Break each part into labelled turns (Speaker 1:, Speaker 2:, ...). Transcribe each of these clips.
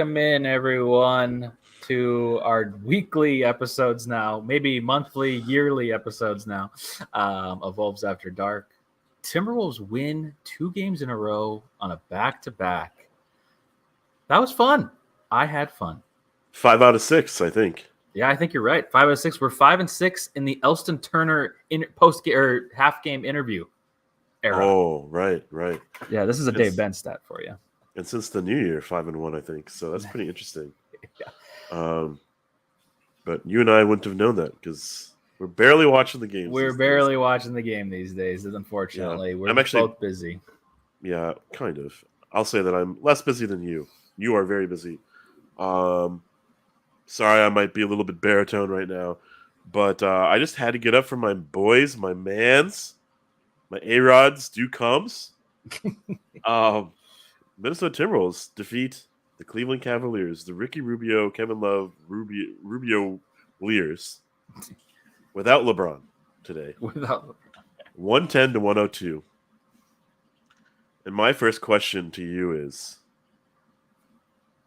Speaker 1: Welcome in, everyone, to our weekly episodes now, maybe monthly, yearly episodes now of Wolves After Dark. Timberwolves win 2 games in a row on a back-to-back. That was fun. I had fun.
Speaker 2: 5 out of 6, I think.
Speaker 1: Yeah, I think you're right. 5 out of 6. We're 5-6 in the Elston Turner half-game interview era.
Speaker 2: Oh, right.
Speaker 1: Yeah, this is a Dave Ben stat for you.
Speaker 2: And since the new year, 5-1, I think. So that's pretty interesting.
Speaker 1: Yeah.
Speaker 2: But you and I wouldn't have known that because we're barely watching the games.
Speaker 1: We're barely watching the game these days, unfortunately. Yeah. We're both busy.
Speaker 2: Yeah, kind of. I'll say that I'm less busy than you. You are very busy. Sorry, I might be a little bit baritone right now. But I just had to get up for my boys, my mans, my A-Rods, Duke Combs. Minnesota Timberwolves defeat the Cleveland Cavaliers, the Ricky Rubio, Kevin Love, Rubio Lears, without LeBron today. 110-102. And my first question to you is,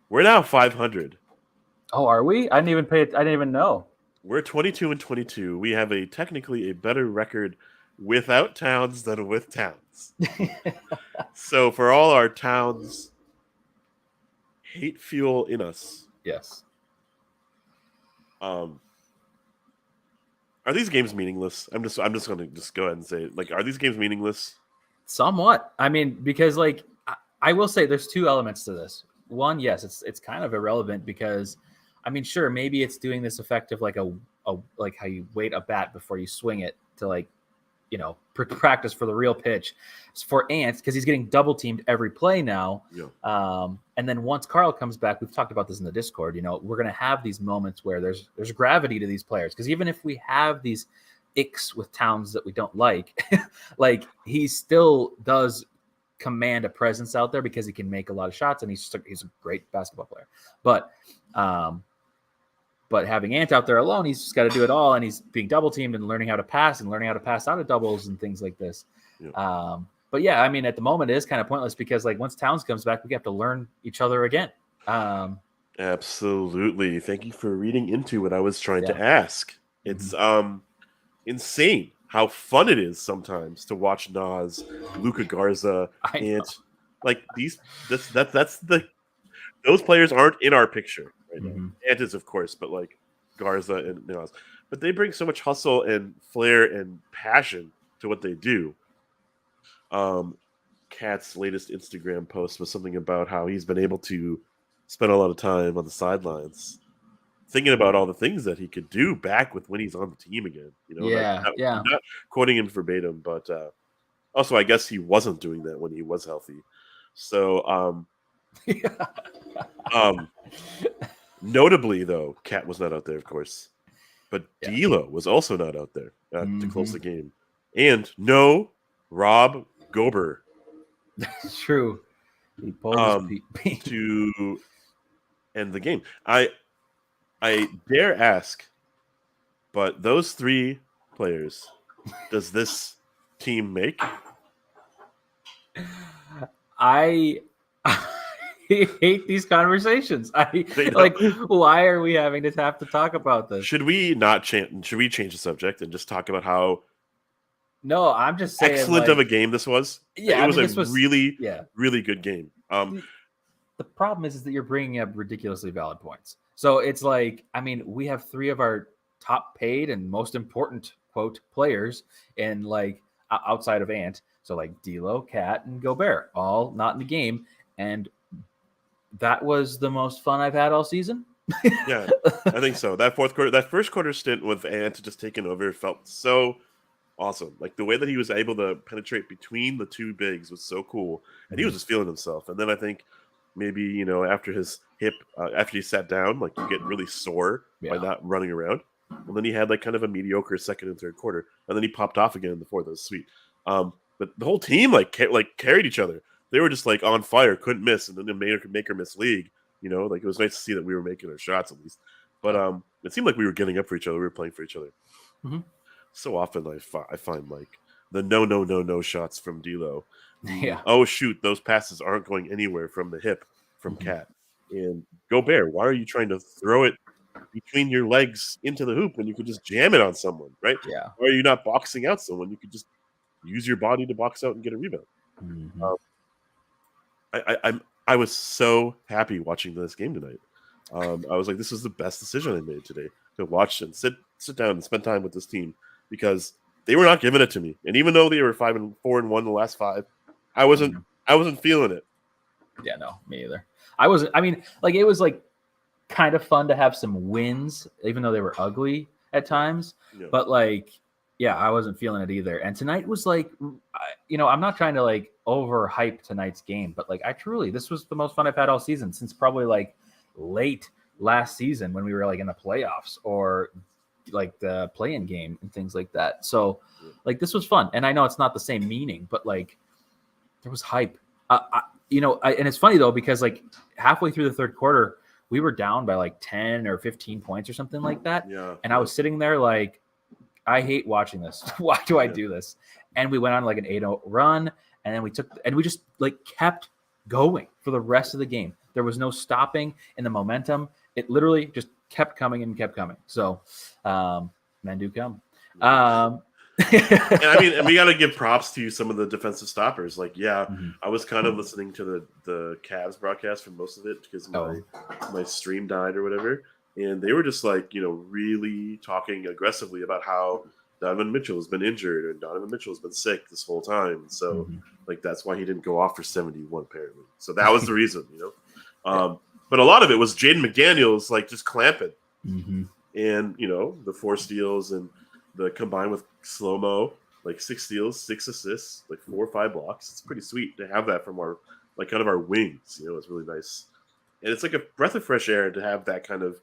Speaker 2: we're now 500.
Speaker 1: Oh, are we? I didn't even know.
Speaker 2: We're 22-22. We have technically a better record without Towns than with Towns. So for all our Towns hate fuel in us.
Speaker 1: Yes.
Speaker 2: Are these games meaningless? I'm just going to go ahead and say it. Are these games meaningless?
Speaker 1: Somewhat. I mean, because I will say there's 2 elements to this. One, yes, it's kind of irrelevant because, I mean, sure, maybe it's doing this effect of like how you wait a bat before you swing it to practice for the real pitch. It's for Ant because he's getting double teamed every play now.
Speaker 2: Yeah.
Speaker 1: And then once Carl comes back, we've talked about this in the Discord. We're going to have these moments where there's gravity to these players because even if we have these icks with Towns that we don't like he still does command a presence out there because he can make a lot of shots and he's a great basketball player. But having Ant out there alone, he's just got to do it all, and he's being double teamed and learning how to pass out of doubles and things like this. Yeah. But yeah, I mean, at the moment it is kind of pointless because once Towns comes back, we have to learn each other again.
Speaker 2: Absolutely. Thank you for reading into what I was trying to ask. It's insane how fun it is sometimes to watch Nas, Luka Garza, and those players aren't in our picture right now. Ant is, of course, but Garza and Nas. But they bring so much hustle and flair and passion to what they do. Cat's latest Instagram post was something about how he's been able to spend a lot of time on the sidelines thinking about all the things that he could do back with when he's on the team again. I'm not quoting him verbatim, but also I guess he wasn't doing that when he was healthy. So, notably though, Cat was not out there, of course, but D'Lo was also not out there to close the game, and no Rob Gober.
Speaker 1: That's true. He
Speaker 2: to end the game. I dare ask, but those 3 players, does this team make?
Speaker 1: I hate these conversations. Why are we having to have to talk about this?
Speaker 2: Should we not change? Should we change the subject and just talk about how?
Speaker 1: No, I'm just saying.
Speaker 2: Excellent of a game this was.
Speaker 1: Yeah,
Speaker 2: it was really good game.
Speaker 1: The problem is that you're bringing up ridiculously valid points. So it's we have 3 of our top paid and most important quote players and outside of Ant. So D'Lo, Cat, and Gobert, all not in the game. And that was the most fun I've had all season.
Speaker 2: Yeah, I think so. That first quarter stint with Ant just taking over felt so awesome. The way that he was able to penetrate between the 2 bigs was so cool. And he was just feeling himself. And then I think maybe, after his hip, after he sat down, you get really sore by not running around. And then he had kind of a mediocre second and third quarter. And then he popped off again in the fourth. That was sweet. But the whole team carried each other. They were just on fire, couldn't miss, and then make or miss league. It was nice to see that we were making our shots at least. But it seemed like we were getting up for each other. We were playing for each other. Mm-hmm. So often I find the no shots from D'Lo.
Speaker 1: Yeah.
Speaker 2: Oh shoot, those passes aren't going anywhere from the hip from Cat. And Gobert, why are you trying to throw it between your legs into the hoop when you could just jam it on someone, right?
Speaker 1: Yeah.
Speaker 2: Why are you not boxing out someone? You could just use your body to box out and get a rebound.
Speaker 1: Mm-hmm.
Speaker 2: I was so happy watching this game tonight. I was like, this is the best decision I made today, to watch and sit down and spend time with this team, because they were not giving it to me. And even though they were 5-4-1 the last 5, I wasn't feeling it.
Speaker 1: Yeah, no, me either. I wasn't. I mean, like, it was like kind of fun to have some wins, even though they were ugly at times.
Speaker 2: Yeah.
Speaker 1: But like, yeah, I wasn't feeling it either. And tonight was like, I'm not trying to like overhype tonight's game, but like, this was the most fun I've had all season, since probably like late last season when we were like in the playoffs, or like the play-in game and things like that. So like, this was fun. And I know it's not the same meaning, but like, there was hype. And it's funny though, because like halfway through the third quarter, we were down by like 10 or 15 points or something like that.
Speaker 2: Yeah.
Speaker 1: And I was sitting there like, I hate watching this. Why do I do this? And we went on like an 8-0 run, and then we just like kept going for the rest of the game. There was no stopping in the momentum. It literally just kept coming and kept coming. So, men do come.
Speaker 2: And I mean, and we got to give props to some of the defensive stoppers. Like, I was kind of listening to the Cavs broadcast for most of it, because my stream died or whatever, and they were just like, really talking aggressively about how Donovan Mitchell has been injured and Donovan Mitchell has been sick this whole time. So, like, that's why he didn't go off for 71 apparently. So that was the reason, But a lot of it was Jaden McDaniels like just clamping, and the 4 steals and the combined with slow-mo, like 6 steals, 6 assists, like 4 or 5 blocks. It's pretty sweet to have that from our, like, kind of our wings. It's really nice. And it's like a breath of fresh air to have that kind of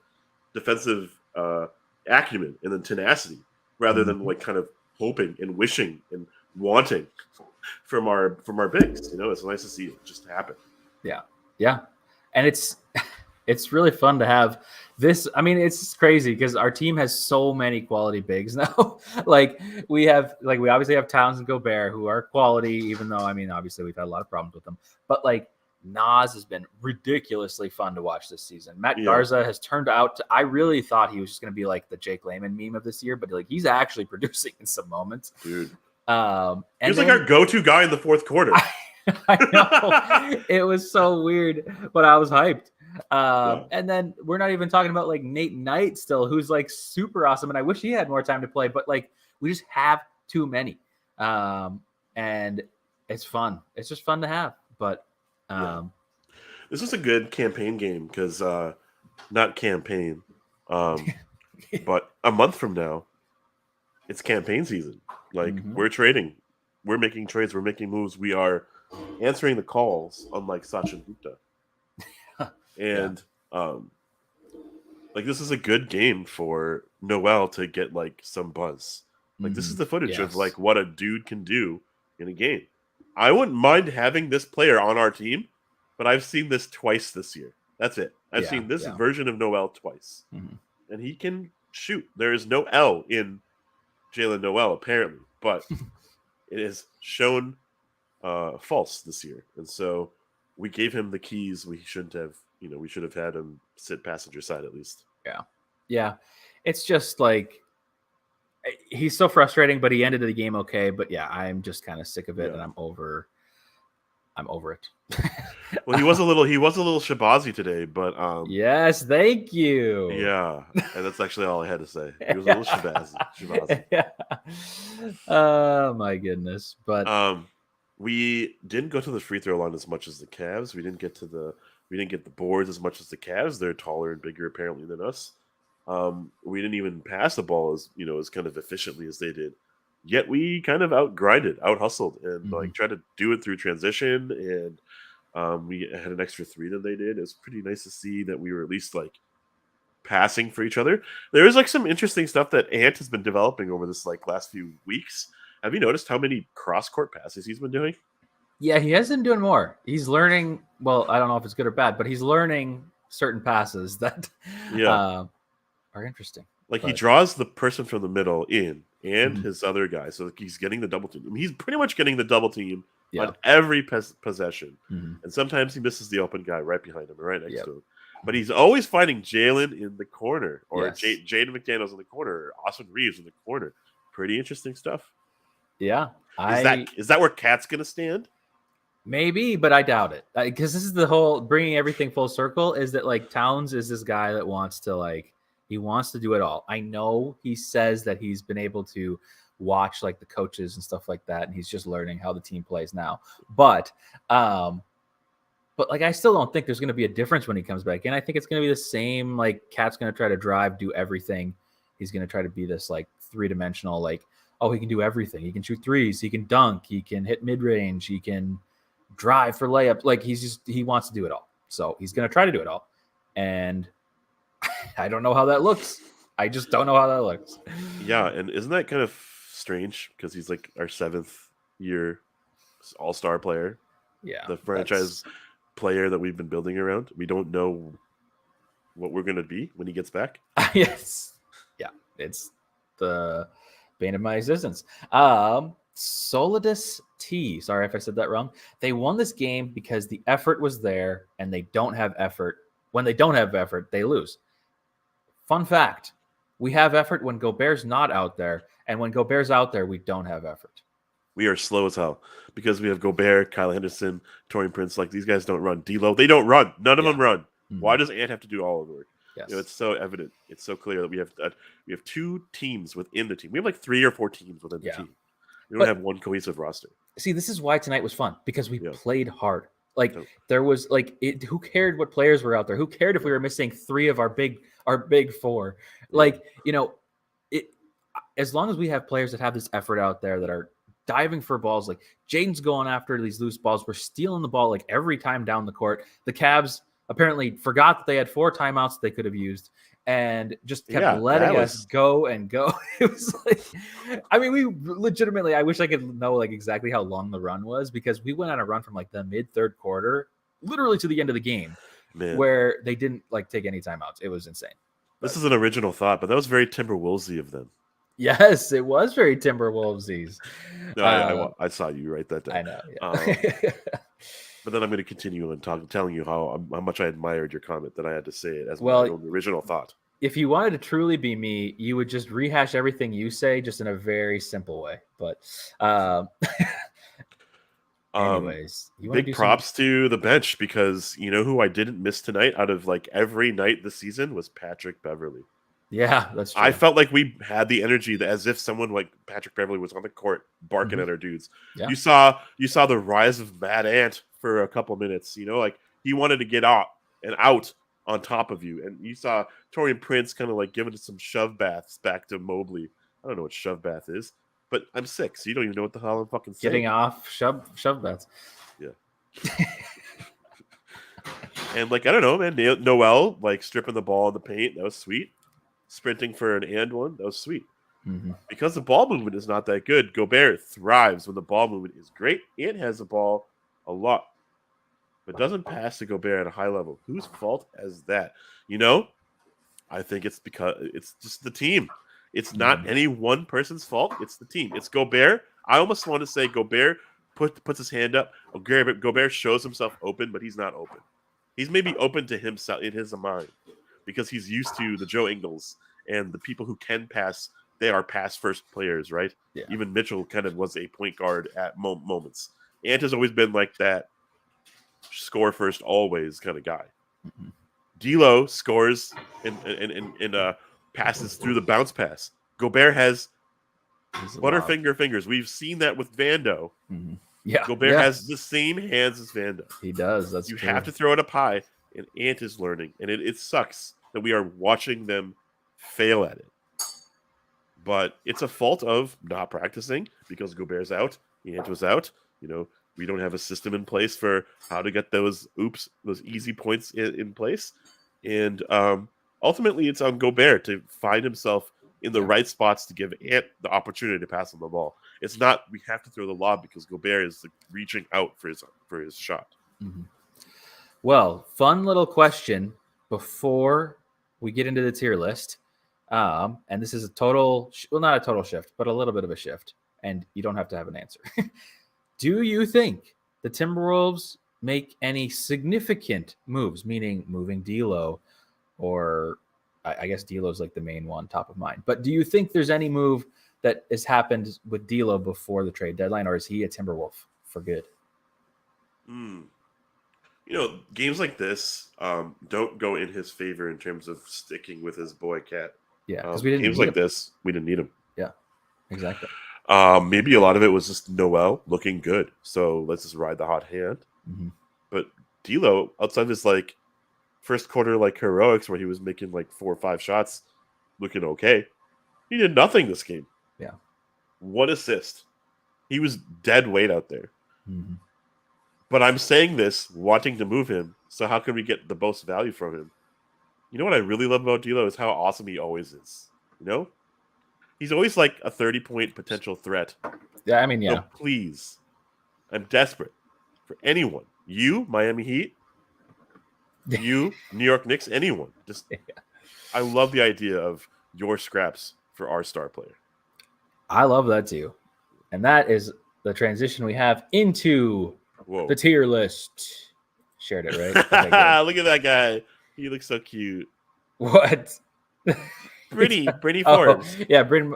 Speaker 2: defensive acumen and then tenacity, rather than like kind of hoping and wishing and wanting from our bigs. It's nice to see it just happen.
Speaker 1: Yeah. And it's really fun to have this. I mean, it's crazy because our team has so many quality bigs now. we obviously have Towns and Gobert, who are quality, even though, I mean, obviously we've had a lot of problems with them. But like, Nas has been ridiculously fun to watch this season. Matt Garza has turned out I really thought he was just going to be like the Jake Layman meme of this year, but like, he's actually producing in some moments.
Speaker 2: Dude.
Speaker 1: And
Speaker 2: he was like our go-to guy in the fourth quarter.
Speaker 1: I know. It was so weird, but I was hyped. And then we're not even talking about like Nate Knight still, who's like super awesome. And I wish he had more time to play, but like, we just have too many. And it's fun. It's just fun to have. But
Speaker 2: this was a good campaign game because not campaign, but a month from now, it's campaign season. Like, we're trading, we're making trades, we're making moves, we are answering the calls, unlike Sachin Gupta. And like, this is a good game for Noel to get like some buzz. Like, this is the footage of like what a dude can do in a game. I wouldn't mind having this player on our team, but I've seen this twice this year. That's it. I've seen this version of Noel twice. And he can shoot. There is no L in Jalen Noel, apparently, but it is shown false this year. And so we gave him the keys. We shouldn't have, we should have had him sit passenger side at least.
Speaker 1: Yeah. It's just like, he's so frustrating, but he ended the game okay. But yeah, I'm just kind of sick of it, and I'm over it.
Speaker 2: Well, he was a little Shabazi today, but
Speaker 1: yes, thank you.
Speaker 2: Yeah, and that's actually all I had to say. He was a little Shabazi.
Speaker 1: Oh my goodness! But
Speaker 2: we didn't go to the free throw line as much as the Cavs. We didn't get the boards as much as the Cavs. They're taller and bigger apparently than us. We didn't even pass the ball as kind of efficiently as they did. Yet we kind of out hustled, and like tried to do it through transition. And we had an extra 3 than they did. It was pretty nice to see that we were at least like passing for each other. There is like some interesting stuff that Ant has been developing over this like last few weeks. Have you noticed how many cross-court passes he's been doing?
Speaker 1: Yeah, he has been doing more. He's learning. Well, I don't know if it's good or bad, but he's learning certain passes that are interesting.
Speaker 2: Like, he draws the person from the middle in and his other guy. So he's getting the double team. I mean, he's pretty much getting the double team on every possession. And sometimes he misses the open guy right behind him or right next to him. but he's always finding Jalen in the corner, or
Speaker 1: Yes.
Speaker 2: Jaden McDaniels in the corner, or Austin Reeves in the corner. Pretty interesting stuff.
Speaker 1: Yeah.
Speaker 2: Is that where Cat's going to stand?
Speaker 1: Maybe, but I doubt it. Because this is the whole bringing everything full circle is that like Towns is this guy that wants to he wants to do it all. I know he says that he's been able to watch like the coaches and stuff like that, and he's just learning how the team plays now. But like I still don't think there's going to be a difference when he comes back in. I think it's going to be the same. Like Cat's going to try to drive, do everything. He's going to try to be this like 3-dimensional, like, oh, he can do everything. He can shoot threes. He can dunk. He can hit mid range. He can drive for layup. Like he wants to do it all. So he's going to try to do it all. And I don't know how that looks. I just don't know how that looks.
Speaker 2: Yeah. And isn't that kind of strange? Because he's like our 7th year all-star player.
Speaker 1: Yeah.
Speaker 2: The franchise player that we've been building around. We don't know what we're going to be when he gets back.
Speaker 1: Yes. Yeah. It's the bane of my existence. Solidus T. Sorry if I said that wrong. They won this game because the effort was there, and they don't have effort. When they don't have effort, they lose. Fun fact: we have effort when Gobert's not out there, and when Gobert's out there, we don't have effort.
Speaker 2: We are slow as hell because we have Gobert, Kyle Henderson, Taurean Prince. Like these guys don't run. D'Lo, they don't run. None of them run. Mm-hmm. Why does Ant have to do all of the work?
Speaker 1: Yes.
Speaker 2: It's so evident. It's so clear that we have 2 teams within the team. We have like 3 or 4 teams within the team. We don't have one cohesive roster.
Speaker 1: See, this is why tonight was fun, because we played hard. Like there was who cared what players were out there? Who cared if we were missing 3 of our big 4? Like, as long as we have players that have this effort out there that are diving for balls, like Jaden's going after these loose balls. We're stealing the ball like every time down the court. The Cavs apparently forgot that they had 4 timeouts they could have used and just kept letting us go and go. It was like, I mean, we legitimately, I wish I could know like exactly how long the run was, because we went on a run from like the mid-3rd quarter, literally to the end of the game, where they didn't like take any timeouts. It was insane.
Speaker 2: This is an original thought, but that was very Timberwolvesy of them.
Speaker 1: Yes, it was very Timberwolvesies.
Speaker 2: No, I saw you write that down.
Speaker 1: I know. Yeah.
Speaker 2: But then I'm going to continue and telling you how much I admired your comment that I had to say it as my own original thought.
Speaker 1: If you wanted to truly be me, you would just rehash everything you say, just in a very simple way. But anyways,
Speaker 2: big props to the bench, because you know who I didn't miss tonight out of like every night this season was Patrick Beverley.
Speaker 1: Yeah, that's true.
Speaker 2: I felt like we had the energy that as if someone like Patrick Beverley was on the court barking at our dudes. Yeah. You saw the rise of Mad Ant for a couple minutes. Like he wanted to get out on top of you, and you saw Taurean Prince kind of like giving it some shove baths back to Mobley. I don't know what shove bath is, but I'm sick, so you don't even know what the hell I'm fucking saying.
Speaker 1: Getting off shove baths.
Speaker 2: Yeah. And like I don't know, man. Noel like stripping the ball in the paint, that was sweet. Sprinting for an and one, that was sweet.
Speaker 1: Mm-hmm.
Speaker 2: Because the ball movement is not that good, Gobert thrives when the ball movement is great. Ant has the ball a lot, but doesn't pass to Gobert at a high level. Whose fault is that? I think it's because it's just the team. It's not any one person's fault. It's the team. It's Gobert. I almost want to say Gobert puts his hand up. Gobert shows himself open, but he's not open. He's maybe open to himself in his mind, because he's used to the Joe Ingles and the people who can pass. They are pass-first players, right?
Speaker 1: Yeah.
Speaker 2: Even Mitchell kind of was a point guard at moments. Ant has always been like that score first always kind of guy.
Speaker 1: Mm-hmm.
Speaker 2: D'Lo scores and passes through the bounce pass. Gobert has butterfinger fingers. We've seen that with Vando.
Speaker 1: Mm-hmm. Yeah,
Speaker 2: Gobert has the same hands as Vando.
Speaker 1: He does. That's
Speaker 2: you
Speaker 1: true.
Speaker 2: have to throw it up high. And Ant is learning, and it sucks that we are watching them fail at it. But it's a fault of not practicing, because Gobert's out, Ant was out. We don't have a system in place for how to get those easy points in place. And ultimately, it's on Gobert to find himself in the right spots to give Ant the opportunity to pass on the ball. It's not we have to throw the lob because Gobert is reaching out for his shot.
Speaker 1: Mm-hmm. Well, fun little question before we get into the tier list. And this is not a total shift, but a little bit of a shift. And you don't have to have an answer. Do you think the Timberwolves make any significant moves, meaning moving D'Lo, or I guess D'Lo is like the main one top of mind. But do you think there's any move that has happened with D'Lo before the trade deadline, or is he a Timberwolf for good?
Speaker 2: Games like this don't go in his favor in terms of sticking with his boy Cat.
Speaker 1: Yeah, because we didn't
Speaker 2: games
Speaker 1: need
Speaker 2: like
Speaker 1: him.
Speaker 2: this, we didn't need him.
Speaker 1: Yeah, exactly.
Speaker 2: Maybe a lot of it was just Noel looking good, so let's just ride the hot hand.
Speaker 1: Mm-hmm.
Speaker 2: But D'Lo, outside of his like first quarter like heroics where he was making like 4 or 5 shots, looking okay, he did nothing this game.
Speaker 1: Yeah,
Speaker 2: 1 assist. He was dead weight out there.
Speaker 1: Mm-hmm.
Speaker 2: But I'm saying this wanting to move him, so how can we get the most value from him? You know what I really love about D'Lo is how awesome he always is. You know, he's always like a 30-point potential threat.
Speaker 1: Yeah, I mean, yeah.
Speaker 2: So please, I'm desperate for anyone. You, Miami Heat. You, New York Knicks. Anyone. Just, I love the idea of your scraps for our star player.
Speaker 1: I love that too, and that is the transition we have into the tier list. Shared it, right? Okay,
Speaker 2: look at that guy. He looks so cute.
Speaker 1: What?
Speaker 2: Brittany Forbes.
Speaker 1: Yeah, Bryn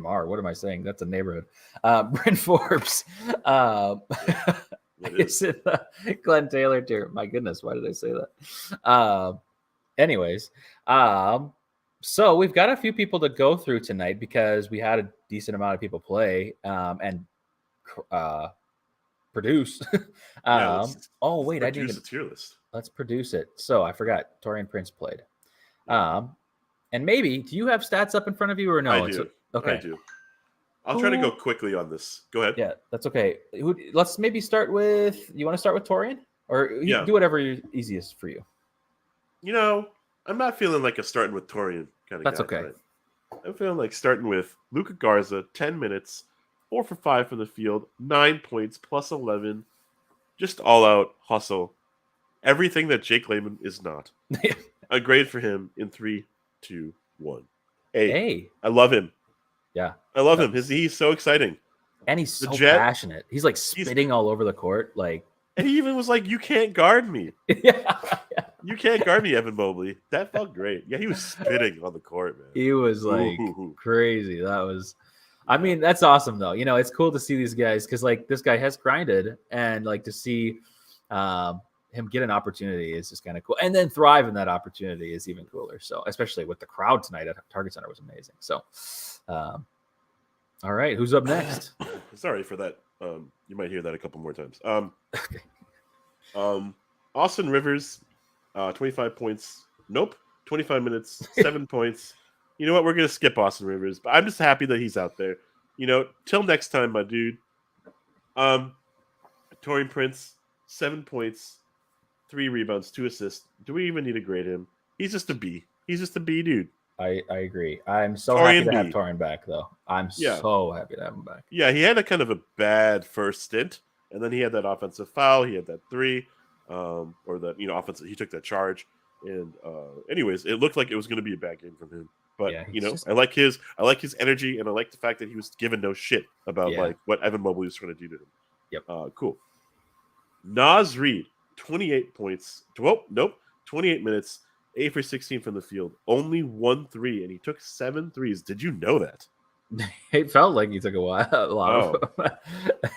Speaker 1: Mawr. What am I saying? That's a neighborhood. Bryn Forbes. Is it Glenn Taylor tier? My goodness, why did I say that? Anyways, so we've got a few people to go through tonight because we had a decent amount of people play and produce. Oh wait, I didn't.
Speaker 2: A tier list.
Speaker 1: Let's produce it. So I forgot. Torian Prince played. And maybe, do you have stats up in front of you or no?
Speaker 2: I do.
Speaker 1: Okay.
Speaker 2: I do. I'll try to go quickly on this. Go ahead.
Speaker 1: Yeah, that's okay. Let's maybe start with. You want to start with Torian, or do whatever is easiest for you.
Speaker 2: I'm not feeling like a starting with Torian kind of
Speaker 1: That's
Speaker 2: guy.
Speaker 1: Okay.
Speaker 2: Tonight. I'm feeling like starting with Luka Garza, 10 minutes, 4 for 5 from the field, 9 points, plus 11, just all out hustle. Everything that Jake Layman is not. A grade for him in 3, 2, 1. A. I love him.
Speaker 1: Yeah.
Speaker 2: I love him. He's so exciting.
Speaker 1: And he's so passionate. He's like spitting all over the court.
Speaker 2: And he even was like, "You can't guard me."
Speaker 1: Yeah.
Speaker 2: You can't guard me, Evan Mobley. That felt great. Yeah, he was spitting on the court, man.
Speaker 1: He was like crazy. That's awesome though. It's cool to see these guys because this guy has grinded, and to see him get an opportunity is just kind of cool, and then thrive in that opportunity is even cooler. So especially with the crowd tonight at Target Center was amazing. So all right, who's up next?
Speaker 2: Sorry for that. You might hear that a couple more times. Austin Rivers, 25 points. Nope, 25 minutes, 7 points. You know what? We're gonna skip Austin Rivers, but I'm just happy that he's out there. Till next time, my dude. Torian Prince, 7 points, 3 rebounds, 2 assists. Do we even need to grade him? He's just a B. He's just a B dude.
Speaker 1: I agree. I'm so happy to have Torian back, though. I'm so happy to have him back.
Speaker 2: Yeah, he had a kind of a bad first stint, and then he had that offensive foul. He had that 3, or that offensive. He took that charge, and anyways, it looked like it was going to be a bad game from him. But I like his energy, and I like the fact that he was given no shit about what Evan Mobley was trying to do to him.
Speaker 1: Yep.
Speaker 2: Cool. Naz Reid, 28 points. 28 minutes. 8 for 16 from the field, only 1 3, and he took 7 threes. Did you know that?
Speaker 1: It felt like he took a lot of them.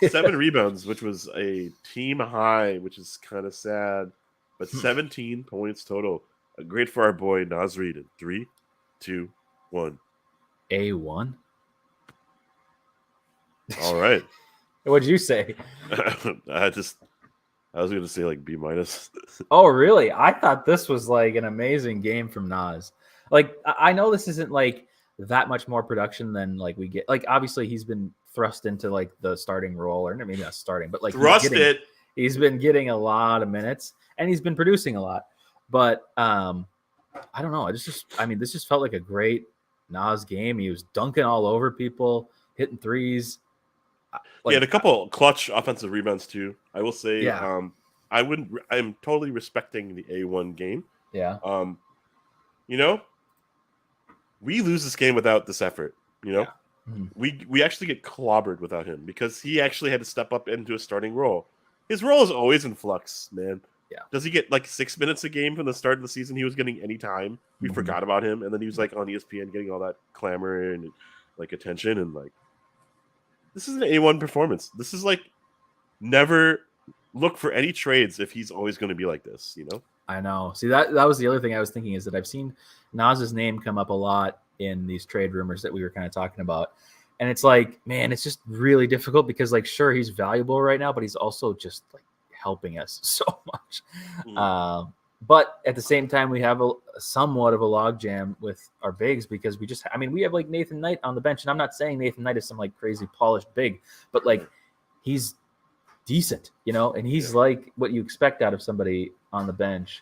Speaker 2: 7 rebounds, which was a team high, which is kind of sad. But 17 points total. Great for our boy Naz Reid in 3, 2, 1.
Speaker 1: A1.
Speaker 2: All right.
Speaker 1: What'd you say?
Speaker 2: I was going to say B minus.
Speaker 1: Oh, really? I thought this was an amazing game from Naz. I know this isn't that much more production than we get. Obviously he's been thrust into the starting role, or maybe not starting, but he's been getting a lot of minutes and he's been producing a lot. But I don't know. This just felt like a great Naz game. He was dunking all over people, hitting threes.
Speaker 2: He had a couple clutch offensive rebounds too. I will say, I'm totally respecting the A1 game.
Speaker 1: Yeah.
Speaker 2: We lose this game without this effort.
Speaker 1: Yeah.
Speaker 2: We actually get clobbered without him because he actually had to step up into a starting role. his role is always in flux, man.
Speaker 1: Yeah.
Speaker 2: Does he get like 6 minutes a game from the start of the season? He was getting any time. We forgot about him, and then he was like on ESPN getting all that clamor and like attention, and like this is an A1 performance. This is like never look for any trades if he's always going to be like this, you know?
Speaker 1: I know. See, that was the other thing I was thinking is that I've seen Nas's name come up a lot in these trade rumors that we were kind of talking about. And it's like, man, it's just really difficult because, like, sure, he's valuable right now, but he's also just like helping us so much. But at the same time, we have a somewhat of a logjam with our bigs because we have like Nathan Knight on the bench. And I'm not saying Nathan Knight is some like crazy polished big, but like he's decent, you know, and he's like what you expect out of somebody on the bench.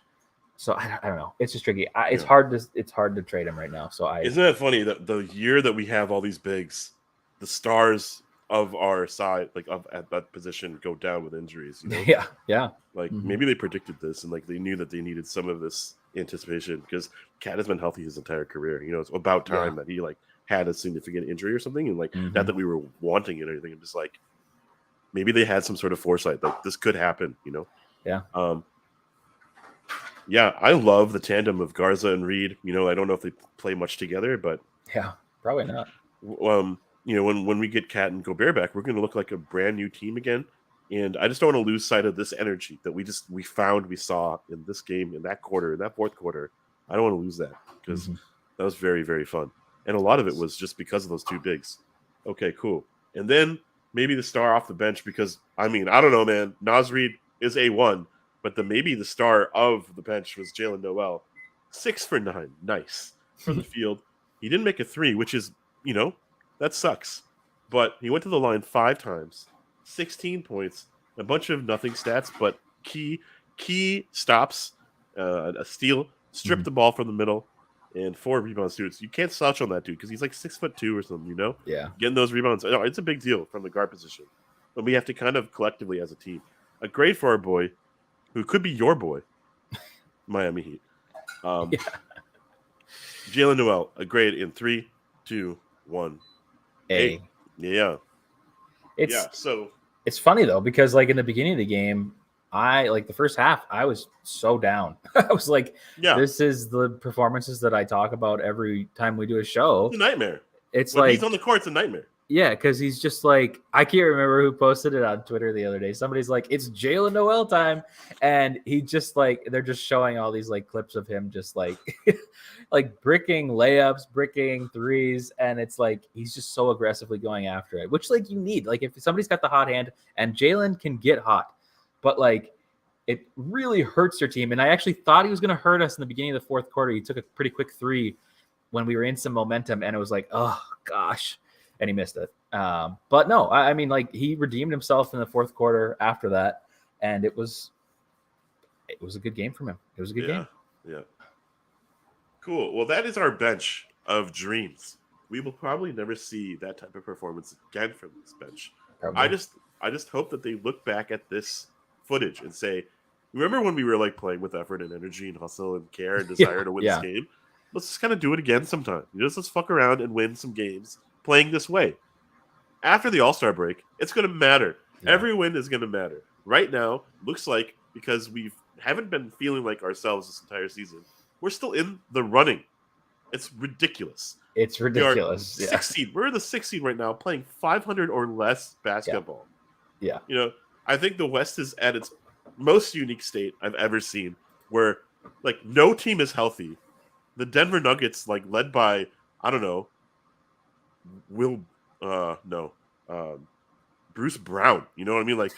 Speaker 1: So I don't know. It's just tricky. It's hard to trade him right now. So
Speaker 2: Isn't that funny that the year that we have all these bigs, the stars of our side, like at that position, go down with injuries. You know?
Speaker 1: Yeah.
Speaker 2: Like maybe they predicted this and like they knew that they needed some of this anticipation because Cat has been healthy his entire career. You know, it's about time that he like had a significant injury or something, and like not that we were wanting it or anything. I'm just like maybe they had some sort of foresight that this could happen. You know?
Speaker 1: Yeah.
Speaker 2: Yeah, I love the tandem of Garza and Reed. You know, I don't know if they play much together, but
Speaker 1: yeah, probably not.
Speaker 2: You know, when we get Cat and Gobert back, we're going to look like a brand new team again. And I just don't want to lose sight of this energy that we saw in this game, in that quarter, in that fourth quarter. I don't want to lose that because that was very, very fun. And a lot of it was just because of those two bigs. Okay, cool. And then maybe the star off the bench because, I mean, I don't know, man. Naz Reid is A1, but maybe the star of the bench was Jalen Noel. 6 for 9. Nice. For the field. He didn't make a 3, which is, you know, that sucks. But he went to the line 5 times, 16 points, a bunch of nothing stats, but key stops, a steal, stripped the ball from the middle, and 4 rebounds, dude. You can't slouch on that dude because he's like 6'2" or something, you know?
Speaker 1: Yeah.
Speaker 2: Getting those rebounds. No, it's a big deal from the guard position. But we have to kind of collectively as a team. A grade for our boy, who could be your boy, Miami Heat. Jalen Noel, a grade in 3, 2, 1.
Speaker 1: A.
Speaker 2: Yeah. So
Speaker 1: it's funny though, because like in the beginning of the game, the first half, I was so down. I was like, this is the performances that I talk about every time we do a show.
Speaker 2: It's a nightmare.
Speaker 1: It's
Speaker 2: when
Speaker 1: like
Speaker 2: he's on the court, it's a nightmare.
Speaker 1: Yeah, because he's just like, I can't remember who posted it on Twitter the other day. Somebody's like, it's Jalen Noel time. And he just like, they're just showing all these like clips of him just like, like bricking layups, bricking threes. And it's like, he's just so aggressively going after it, which like you need. Like if somebody's got the hot hand, and Jalen can get hot, but like it really hurts your team. And I actually thought he was going to hurt us in the beginning of the fourth quarter. He took a pretty quick 3 when we were in some momentum, and it was like, oh gosh. And he missed it. But no, I mean, like he redeemed himself in the fourth quarter after that, and it was a good game from him. It was a good game.
Speaker 2: Yeah. Cool. Well, that is our bench of dreams. We will probably never see that type of performance again from this bench. Probably. I just hope that they look back at this footage and say, remember when we were like playing with effort and energy and hustle and care and desire to win this game? Let's just kind of do it again sometime. Let's fuck around and win some games playing this way. After the All-Star break, it's going to matter. Yeah. Every win is going to matter. Right now, looks like because we haven't been feeling like ourselves this entire season, we're still in the running. It's ridiculous.
Speaker 1: It's ridiculous.
Speaker 2: We are 6th seed. We're the 6th seed right now, playing 500 or less basketball.
Speaker 1: Yeah.
Speaker 2: You know, I think the West is at its most unique state I've ever seen, where like no team is healthy. The Denver Nuggets, like led by, I don't know, Bruce Brown. You know what I mean? Like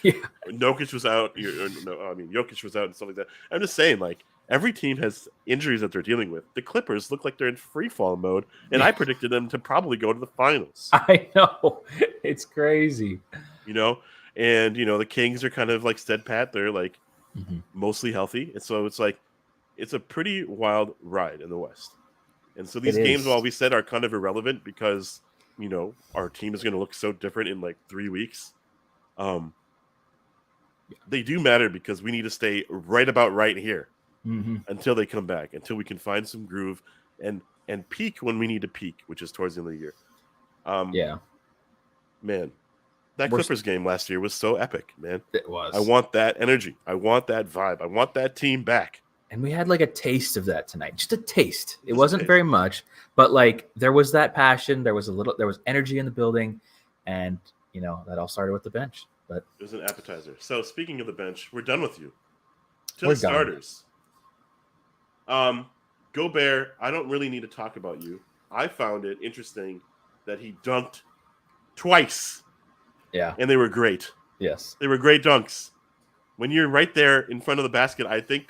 Speaker 2: Jokic was out. Jokic was out and stuff like that. I'm just saying, like every team has injuries that they're dealing with. The Clippers look like they're in free fall mode, and I predicted them to probably go to the finals.
Speaker 1: I know, it's crazy.
Speaker 2: You know, and you know the Kings are kind of like stead pat. They're like mostly healthy, and so it's like it's a pretty wild ride in the West. And so these games, while we said are kind of irrelevant because you know, our team is going to look so different in like 3 weeks. They do matter because we need to stay right about right here until they come back, until we can find some groove and peak when we need to peak, which is towards the end of the year. Man, That Clippers game last year was so epic, man.
Speaker 1: It was.
Speaker 2: I want that energy. I want that vibe. I want that team back.
Speaker 1: And we had like a taste of that tonight. Just a taste. It
Speaker 2: Just a
Speaker 1: wasn't
Speaker 2: taste.
Speaker 1: very much, but like there was that passion. There was energy in the building, and that all started with the bench. But
Speaker 2: it was an appetizer. So speaking of the bench, we're done with you. To
Speaker 1: We're
Speaker 2: the
Speaker 1: done.
Speaker 2: starters. Gobert, I don't really need to talk about you. I found it interesting that he dunked twice.
Speaker 1: Yeah.
Speaker 2: And they were great.
Speaker 1: Yes.
Speaker 2: They were great dunks. When you're right there in front of the basket, I think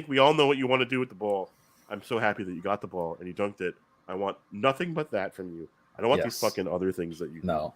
Speaker 2: we all know what you want to do with the ball. I'm so happy that you got the ball and you dunked it. I want nothing but that from you. I don't want these fucking other things that you
Speaker 1: No.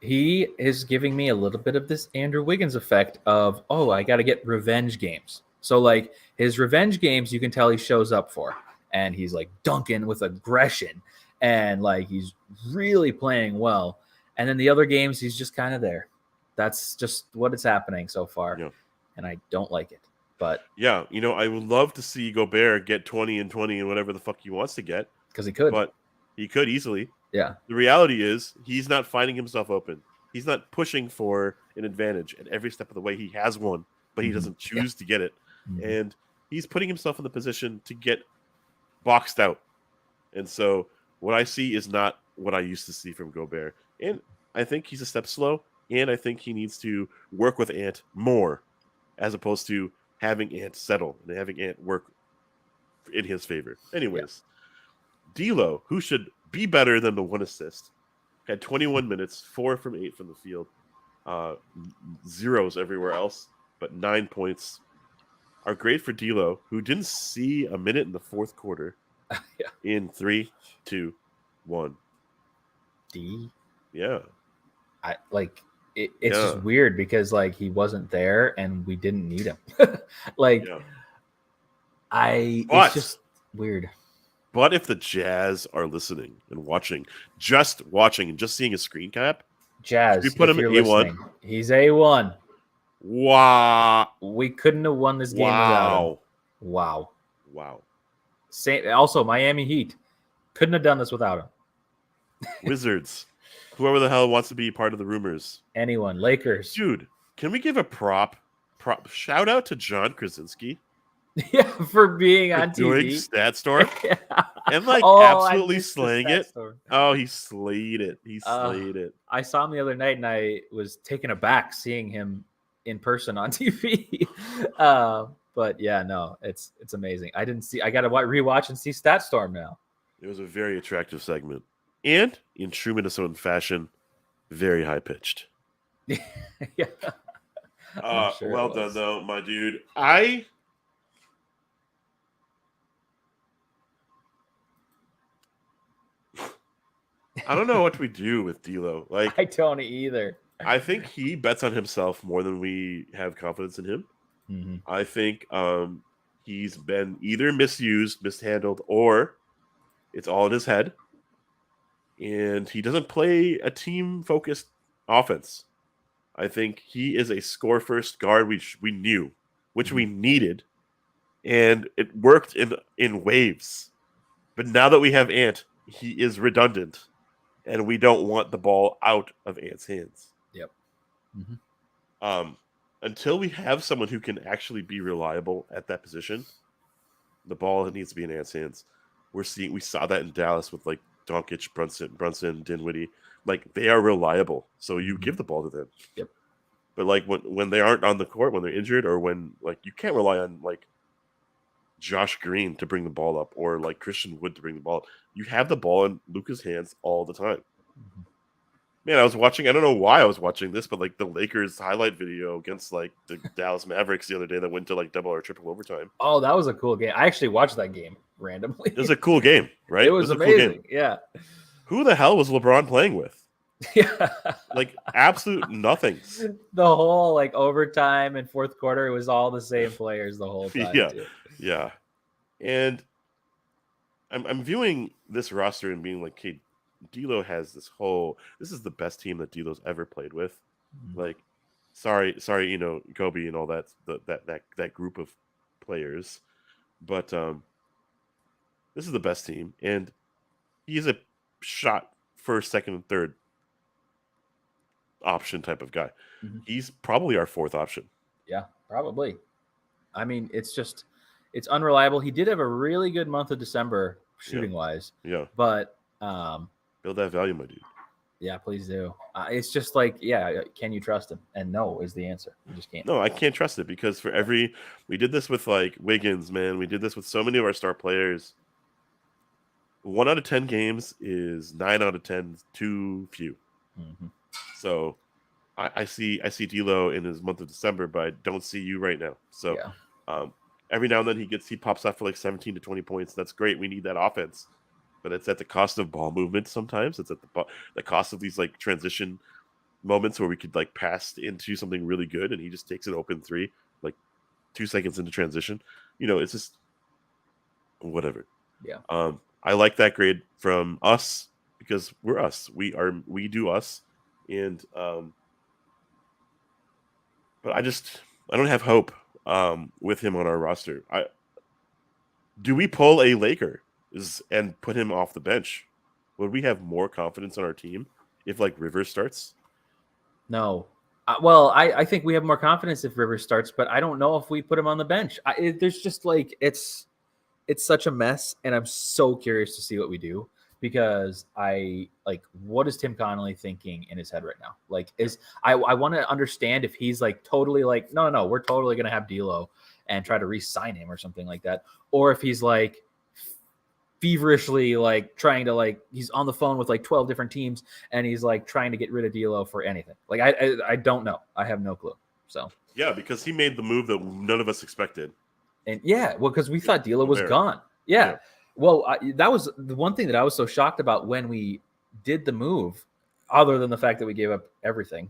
Speaker 1: He is giving me a little bit of this Andrew Wiggins effect of, I got to get revenge games. So, like, his revenge games, you can tell he shows up for. And he's, like, dunking with aggression. And, like, he's really playing well. And then the other games, he's just kind of there. That's just what is happening so far.
Speaker 2: Yeah.
Speaker 1: And I don't like it. But
Speaker 2: yeah, I would love to see Gobert get 20 and 20 and whatever the fuck he wants to get.
Speaker 1: Because he could.
Speaker 2: But he could easily.
Speaker 1: Yeah.
Speaker 2: The reality is he's not finding himself open. He's not pushing for an advantage at every step of the way. He has one, but he doesn't choose to get it. Mm-hmm. And he's putting himself in the position to get boxed out. And so what I see is not what I used to see from Gobert. And I think he's a step slow. And I think he needs to work with Ant more as opposed to having Ant settle and having Ant work in his favor. Anyways, D'Lo, who should be better than the 1 assist, had 21 minutes, 4 from 8 from the field, zeros everywhere else, but 9 points are great for D'Lo, who didn't see a minute in the fourth quarter. In 3, 2, 1.
Speaker 1: D.
Speaker 2: Yeah.
Speaker 1: It's just weird because like he wasn't there and we didn't need him. It's just weird.
Speaker 2: But if the Jazz are listening and watching and just seeing a screen cap,
Speaker 1: Jazz,
Speaker 2: we put him at A1.
Speaker 1: He's A1.
Speaker 2: Wow.
Speaker 1: We couldn't have won this game without him. Wow. Also, Miami Heat couldn't have done this without him.
Speaker 2: Wizards. Whoever the hell wants to be part of the rumors.
Speaker 1: Anyone. Lakers.
Speaker 2: Dude, can we give a prop? Shout out to John Krasinski.
Speaker 1: Yeah, for being on TV.
Speaker 2: Doing StatStorm. And absolutely slaying it. Oh, he slayed it.
Speaker 1: I saw him the other night and I was taken aback seeing him in person on TV. But yeah, no, it's amazing. I got to rewatch and see StatStorm now.
Speaker 2: It was a very attractive segment. And in true Minnesotan fashion, very high pitched.
Speaker 1: Yeah.
Speaker 2: Well done, though, my dude. I don't know what we do with D'Lo.
Speaker 1: I don't either.
Speaker 2: I think he bets on himself more than we have confidence in him.
Speaker 1: Mm-hmm.
Speaker 2: I think he's been either misused, mishandled, or it's all in his head. And he doesn't play a team-focused offense. I think he is a score-first guard, which we knew, which we needed, and it worked in waves. But now that we have Ant, he is redundant, and we don't want the ball out of Ant's hands.
Speaker 1: Yep. Mm-hmm.
Speaker 2: Until we have someone who can actually be reliable at that position, the ball needs to be in Ant's hands. We saw that in Dallas with Doncic, Brunson, Dinwiddie. They are reliable, so you give the ball to them.
Speaker 1: Yep.
Speaker 2: But when they aren't on the court, when they're injured, or when you can't rely on Josh Green to bring the ball up, or Christian Wood to bring the ball up. You have the ball in Luka's hands all the time. Mm-hmm. Man, I was watching. I don't know why I was watching this, but the Lakers highlight video against the Dallas Mavericks the other day that went to double or triple overtime.
Speaker 1: Oh, that was a cool game. I actually watched that game randomly.
Speaker 2: It was a cool game, right?
Speaker 1: It was amazing. Cool, yeah.
Speaker 2: Who the hell was LeBron playing with?
Speaker 1: Yeah.
Speaker 2: Absolute nothings.
Speaker 1: The whole overtime and fourth quarter, it was all the same players the whole time.
Speaker 2: Yeah.
Speaker 1: Too.
Speaker 2: Yeah. And I'm viewing this roster and being hey, D'Lo has this is the best team that D'Lo's ever played with. Mm-hmm. Sorry, Kobe and all that group of players. But this is the best team, and he's a shot first, second, and third option type of guy.
Speaker 1: Mm-hmm.
Speaker 2: He's probably our fourth option.
Speaker 1: Yeah, probably. I mean, it's unreliable. He did have a really good month of December shooting wise.
Speaker 2: Yeah.
Speaker 1: But
Speaker 2: build that value, my dude.
Speaker 1: Yeah, please do. It's just like, can you trust him? And no is the answer. You just can't.
Speaker 2: No, I can't trust it because we did this with like Wiggins, man. We did this with so many of our star players. 1 out of 10 games is 9 out of 10 too few.
Speaker 1: Mm-hmm.
Speaker 2: So I see D'Lo in his month of December, but I don't see you right now. So every now and then he pops out for like 17 to 20 points. That's great. We need that offense. But it's at the cost of ball movement sometimes. It's at the cost of these like transition moments where we could like pass into something really good and he just takes an open three like 2 seconds into transition. It's just whatever.
Speaker 1: Yeah.
Speaker 2: I like that grade from us because we're us. We do us. And but I don't have hope with him on our roster. Do we pull a Laker and put him off the bench? Would we have more confidence on our team if like Rivers starts?
Speaker 1: No. Well, I think we have more confidence if Rivers starts, but I don't know if we put him on the bench. There's just like it's such a mess, and I'm so curious to see what we do because what is Tim Connolly thinking in his head right now? Like, I want to understand if he's like totally like no, we're totally gonna have D'Lo and try to re-sign him or something like that, or if he's like feverishly like trying to like he's on the phone with like 12 different teams and he's like trying to get rid of D'Lo for anything. Like I don't know. I have no clue. So
Speaker 2: yeah, because he made the move that none of us expected.
Speaker 1: And because we thought D'Lo was gone. Yeah. Well, that was the one thing that I was so shocked about when we did the move, other than the fact that we gave up everything,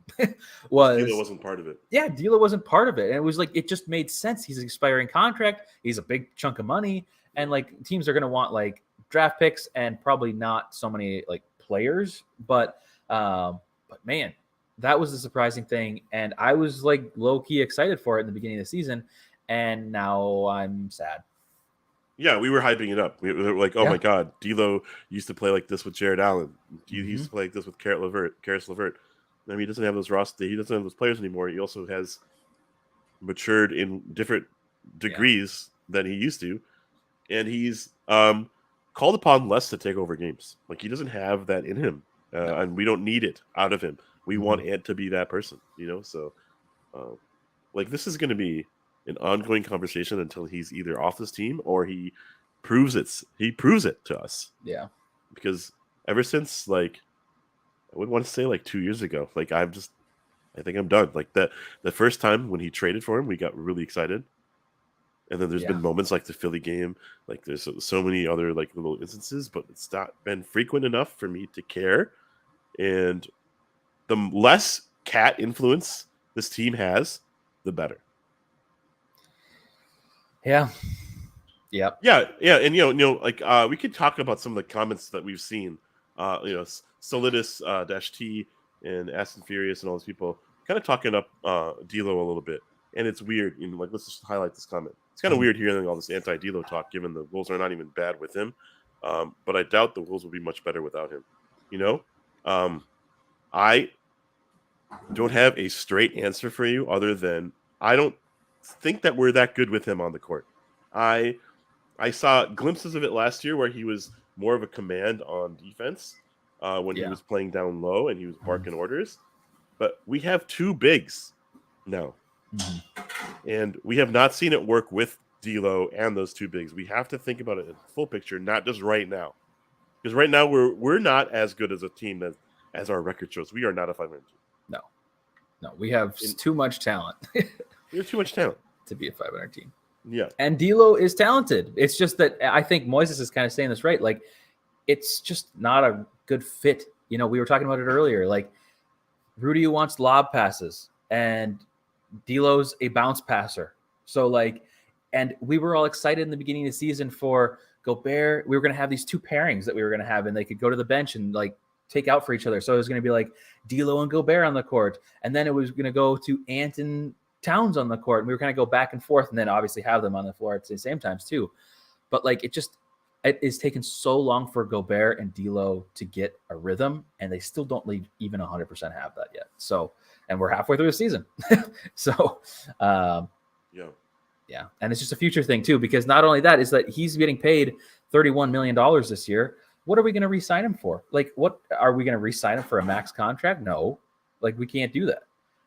Speaker 1: was
Speaker 2: D'Lo wasn't part of it.
Speaker 1: Yeah, D'Lo wasn't part of it, and it was like it just made sense. He's an expiring contract. He's a big chunk of money. And like teams are going to want like draft picks and probably not so many like players, but man, that was a surprising thing. And I was like low key excited for it in the beginning of the season. And now I'm sad.
Speaker 2: Yeah, we were hyping it up. We were like, oh my God, D'Lo used to play like this with Jared Allen. He used to play like this with Karis LeVert. I mean, he doesn't have those he doesn't have those players anymore. He also has matured in different degrees than he used to. And he's called upon less to take over games. Like he doesn't have that in him, and we don't need it out of him. We want Ant to be that person, So, like this is going to be an ongoing conversation until he's either off this team or he proves it. He proves it to us.
Speaker 1: Yeah,
Speaker 2: because ever since like I would want to say like 2 years ago, like I think I'm done. Like the first time when he traded for him, we got really excited. And then there's been moments like the Philly game, like there's so many other like little instances, but it's not been frequent enough for me to care. And the less Cat influence this team has, the better.
Speaker 1: Yeah. Yep.
Speaker 2: Yeah. And like we could talk about some of the comments that we've seen. Solidus -T and Aston Furious and all those people kind of talking up D'Lo a little bit. And it's weird, like let's just highlight this comment. It's kind of weird hearing all this anti-D'Lo talk, given the Wolves are not even bad with him. But I doubt the Wolves will be much better without him. I don't have a straight answer for you other than I don't think that we're that good with him on the court. I saw glimpses of it last year where he was more of a command on defense when he was playing down low and he was barking orders. But we have two bigs now. And we have not seen it work with D'Lo and those two bigs. We have to think about it in full picture, not just right now. Because right now we're not as good as a team as our record shows. We are not a 500 team.
Speaker 1: No, we have too much talent.
Speaker 2: We have too much talent
Speaker 1: to be a 500 team.
Speaker 2: Yeah.
Speaker 1: And D'Lo is talented. It's just that I think Moises is kind of saying this right. Like, it's just not a good fit. We were talking about it earlier. Like, Rudy wants lob passes, and D'Lo's a bounce passer. So, like, and we were all excited in the beginning of the season for Gobert. We were going to have these two pairings that we were going to have, and they could go to the bench and, like, take out for each other. So it was going to be, like, D'Lo and Gobert on the court. And then it was going to go to Ant and Towns on the court, and we were kind of go back and forth, and then obviously have them on the floor at the same times too. But like, it just it is taking so long for Gobert and D'Lo to get a rhythm, and they still don't even 100% have that yet. So, and we're halfway through the season. So, yeah. And it's just a future thing too, because not only that is that he's getting paid $31 million this year. What are we going to re-sign him for? Like, what are we going to re-sign him for a max contract? No, like we can't do that.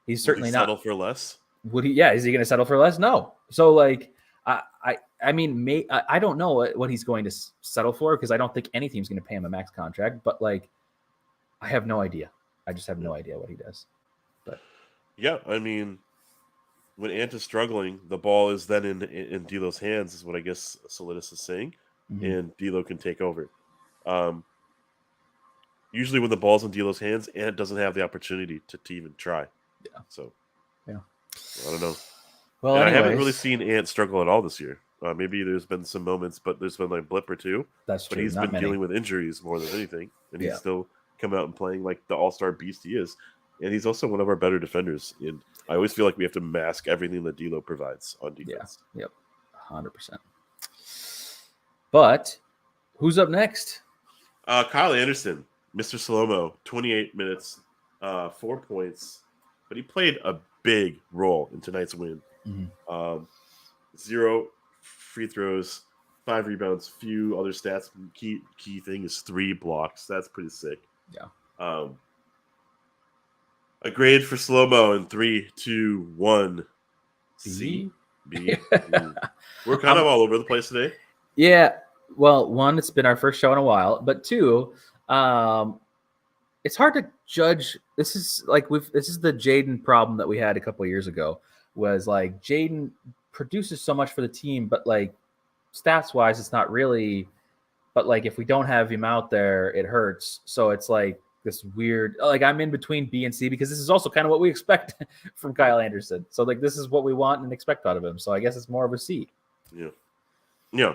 Speaker 1: He's certainly not
Speaker 2: settle for less.
Speaker 1: Would he? Yeah. Is he going to settle for less? No. So like, I mean, I don't know what he's going to settle for, because I don't think any team's going to pay him a max contract. But like, I have no idea. I just have no idea what he does. But
Speaker 2: yeah, I mean, when Ant is struggling, the ball is then in D'Lo's hands, is what I guess Solidus is saying, and D'Lo can take over. Usually when the ball's in D'Lo's hands, Ant doesn't have the opportunity to even try.
Speaker 1: Yeah.
Speaker 2: So,
Speaker 1: yeah,
Speaker 2: I don't know.
Speaker 1: Well,
Speaker 2: I haven't really seen Ant struggle at all this year. Maybe there's been some moments, but there's been like a blip or two.
Speaker 1: That's true.
Speaker 2: But he's been dealing with injuries more than anything, and he's still coming out and playing like the all-star beast he is. And he's also one of our better defenders. And I always feel like we have to mask everything that D'Lo provides on defense.
Speaker 1: Yeah. Yep. 100%. But who's up next?
Speaker 2: Kyle Anderson, Mr. Slow-Mo, 28 minutes, 4 points. But he played a big role in tonight's win. 0 free throws, 5 rebounds, few other stats. Key thing is 3 blocks. That's pretty sick.
Speaker 1: Yeah.
Speaker 2: A grade for Slow-Mo in 3, 2, 1. C, B. We're kind of all over the place today.
Speaker 1: Yeah. Well, 1, it's been our first show in a while, but 2, it's hard to judge. This is the Jaden problem that we had a couple of years ago. Was like Jaden produces so much for the team, but like stats wise, it's not really. But like if we don't have him out there, it hurts. So it's like this weird. Like I'm in between B and C, because this is also kind of what we expect from Kyle Anderson. So like this is what we want and expect out of him. So I guess it's more of a C.
Speaker 2: Yeah.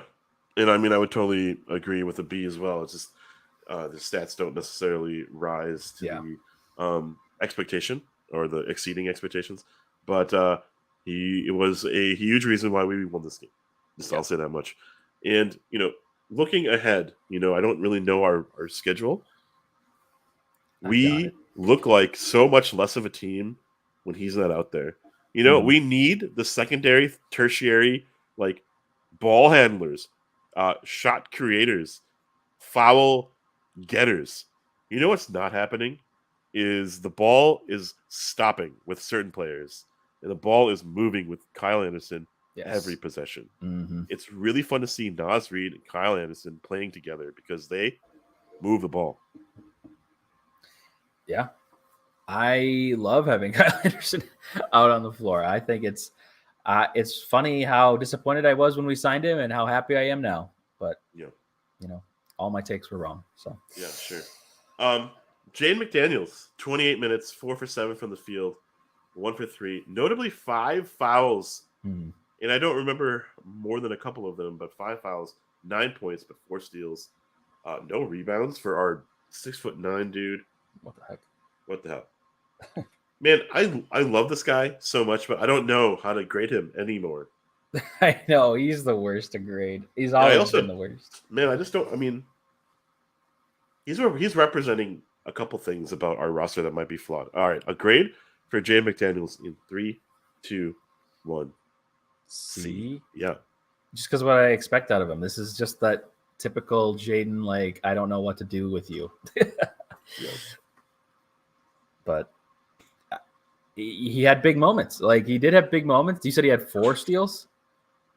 Speaker 2: And I mean, I would totally agree with a B as well. It's just the stats don't necessarily rise to the expectation or the exceeding expectations, but it was a huge reason why we won this game. I'll say that much. And looking ahead, I don't really know our schedule. We look like so much less of a team when he's not out there. We need the secondary, tertiary, like ball handlers, shot creators, foul getters. What's not happening is the ball is stopping with certain players, and the ball is moving with Kyle Anderson every possession. It's really fun to see Naz Reid and Kyle Anderson playing together because they move the ball.
Speaker 1: Yeah. I love having Kyle Anderson out on the floor. I think it's funny how disappointed I was when we signed him and how happy I am now. But all my takes were wrong. So
Speaker 2: yeah, sure. Jaden McDaniels, 28 minutes, 4 for 7 from the field, 1 for 3. Notably 5 fouls. And I don't remember more than a couple of them, but 5 fouls, 9 points, but 4 steals. No rebounds for our 6'9" dude. What the hell? Man, I love this guy so much, but I don't know how to grade him anymore.
Speaker 1: I know, he's the worst to grade. He's always been the worst.
Speaker 2: Man, I just don't. I mean, he's representing a couple things about our roster that might be flawed. All right, a grade for Jay McDaniels in 3, 2, 1.
Speaker 1: C.
Speaker 2: Yeah,
Speaker 1: just because what I expect out of him. This is just that typical Jaden. Like I don't know what to do with you. But he had big moments. Like he did have big moments. You said he had 4 steals.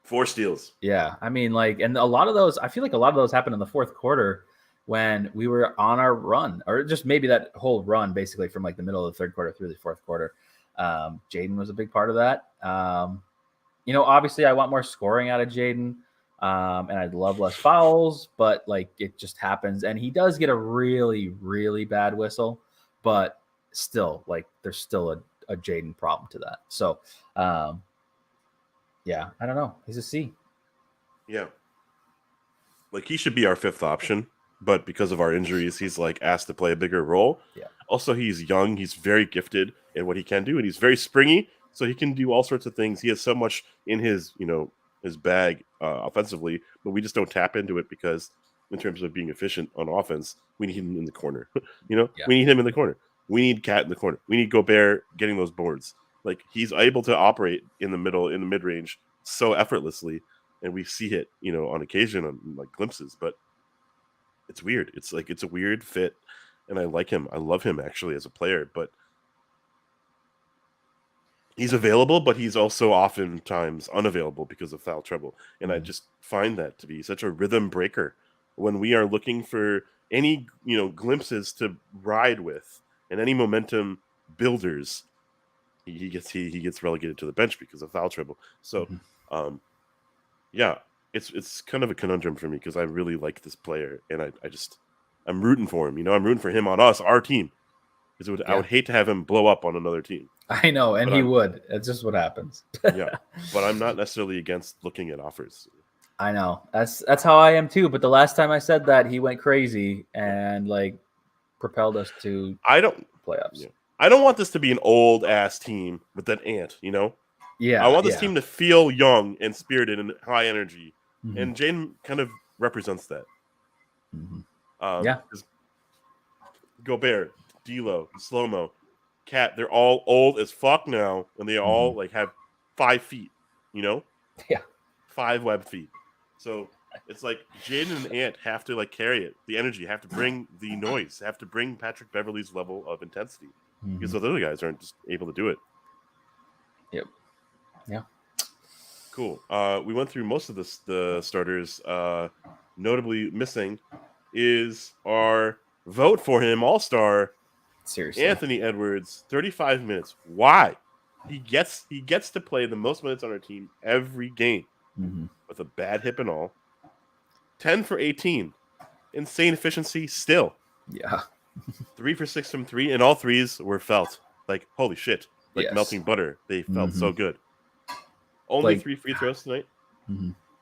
Speaker 2: 4 steals.
Speaker 1: Yeah, I mean, like, and a lot of those. I feel like a lot of those happened in the fourth quarter when we were on our run, or just maybe that whole run, basically from like the middle of the third quarter through the fourth quarter. Jaden was a big part of that. Obviously, I want more scoring out of Jaden, and I'd love less fouls, but like it just happens, and he does get a really, really bad whistle, but still, like, there's still a Jaden problem to that. So, yeah, I don't know. He's a C.
Speaker 2: Yeah. Like he should be our 5th option, but because of our injuries, he's like asked to play a bigger role.
Speaker 1: Yeah.
Speaker 2: Also, he's young. He's very gifted in what he can do, and he's very springy, so he can do all sorts of things. He has so much in his, his bag offensively, but we just don't tap into it because in terms of being efficient on offense, we need him in the corner. We need him in the corner. We need Cat in the corner. We need Gobert getting those boards. Like, he's able to operate in the middle, in the mid range, so effortlessly, and we see it, on occasion on like glimpses. But it's weird. It's a weird fit, and I like him. I love him actually as a player, but he's available, but he's also oftentimes unavailable because of foul trouble. And I just find that to be such a rhythm breaker when we are looking for any, glimpses to ride with and any momentum builders. He gets relegated to the bench because of foul trouble. So, yeah, it's kind of a conundrum for me because I really like this player, and I'm rooting for him. I'm rooting for him on our team. Because I would hate to have him blow up on another team.
Speaker 1: I know, and he would. It's just what happens.
Speaker 2: Yeah, but I'm not necessarily against looking at offers.
Speaker 1: I know. That's how I am too. But the last time I said that, he went crazy and propelled us to playoffs.
Speaker 2: Yeah. I don't want this to be an old ass team with that Ant.
Speaker 1: Yeah.
Speaker 2: I want this team to feel young and spirited and high energy, and Jaden kind of represents that. Gobert, D'Lo, Slow-Mo, Cat, they're all old as fuck now, and they all have 5 feet,
Speaker 1: Yeah.
Speaker 2: 5 web feet. So it's like Jaden and Ant have to carry it, the energy, have to bring the noise, have to bring Patrick Beverley's level of intensity, because those other guys aren't just able to do it.
Speaker 1: Yep. Yeah.
Speaker 2: Cool. We went through most of the starters. Notably missing is our vote for him all-star.
Speaker 1: Seriously,
Speaker 2: Anthony Edwards, 35 minutes. Why? He gets to play the most minutes on our team every game with a bad hip and all. 10 for 18. Insane efficiency still.
Speaker 1: Yeah.
Speaker 2: 3 for 6 from 3, and all threes were felt. Like, holy shit. Melting butter. They felt so good. Only 3 free throws tonight.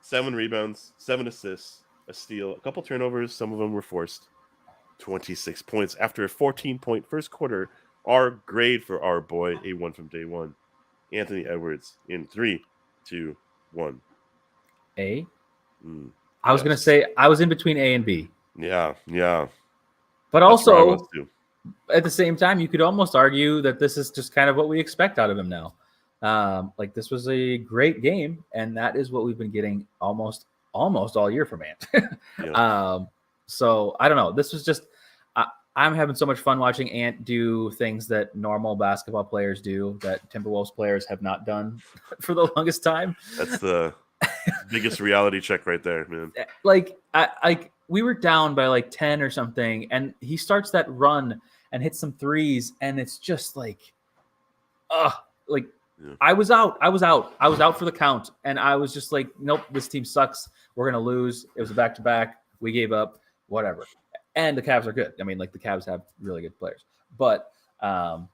Speaker 2: 7 rebounds, 7 assists, a steal, a couple turnovers. Some of them were forced. 26 points after a 14-point first quarter. Our grade for our boy, A1 from day one. Anthony Edwards in 3, 2, 1.
Speaker 1: A? I was going to say, I was in between A and B.
Speaker 2: Yeah.
Speaker 1: But also, at the same time, you could almost argue that this is just kind of what we expect out of him now. This was a great game, and that is what we've been getting almost all year from Ant. So I don't know. This was just I'm having so much fun watching Ant do things that normal basketball players do that Timberwolves players have not done for the longest time.
Speaker 2: That's the biggest reality check right there, man.
Speaker 1: We were down by 10 or something, and he starts that run and hits some threes, and it's just I was out for the count, and I was just like, nope, this team sucks. We're gonna lose. It was a back-to-back. We gave up. Whatever. And the Cavs are good. I mean, the Cavs have really good players. But and